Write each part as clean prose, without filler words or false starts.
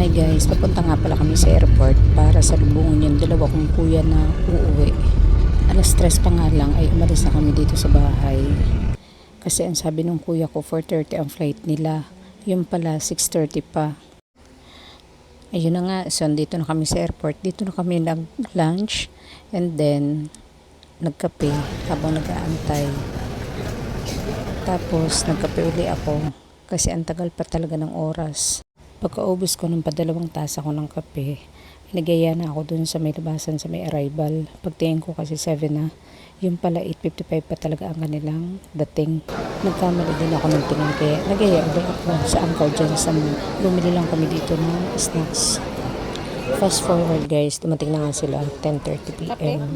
Hi guys, papunta nga pala kami sa airport para salubungin yung dalawa kong kuya na uuwi. Alas 3 pa nga lang ay umalis na kami dito sa bahay. Kasi ang sabi ng kuya ko 4:30 ang flight nila. Yung pala 6:30 pa. Ayun na nga, so dito na kami sa airport. Dito na kami nag-lunch and then nagkape habang nag-aantay. Tapos nagkape uli ako kasi ang tagal pa talaga ng oras. Pagkaubos ko ng padalawang tasa ko ng kape, nagaya na ako dun sa may labasan sa may arrival. Pagtingin ko kasi 7 na, yung pala 8:55 pa talaga ang kanilang dating. Nagkamali din ako ng tingin kaya nagaya ulit ako sa angkor dyan sa bumili lang kami dito ng snacks. Fast forward guys, dumating na nga sila 10:30 PM.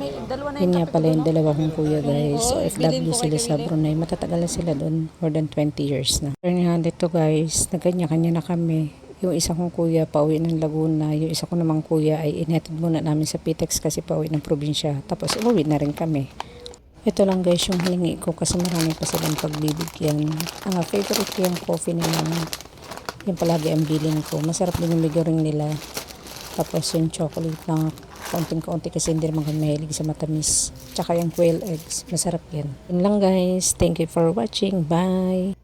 Yun nga pala yung dalawa kong kuya guys. So FW sila sa Brunei. Matatagal na sila doon. More than 20 years na. Pero nga dito guys, nagkanya-kanya na kami. Yung isa kong kuya pauwi ng Laguna. Yung isa ko namang kuya ay inhatid muna namin sa Pitex kasi pauwi ng probinsya. Tapos umuwi na rin kami. Ito lang guys yung hiningi ko kasi marami pa silang pagbibigyan. Ang favorite ko yung coffee nila. Yung palagi ang bilin ko. Masarap din yung bigaring nila. Tapos yung chocolate na kaunting-kaunti kasi hindi naman kami mahilig sa matamis. Tsaka yung quail eggs. Masarap yan. Yun lang guys. Thank you for watching. Bye!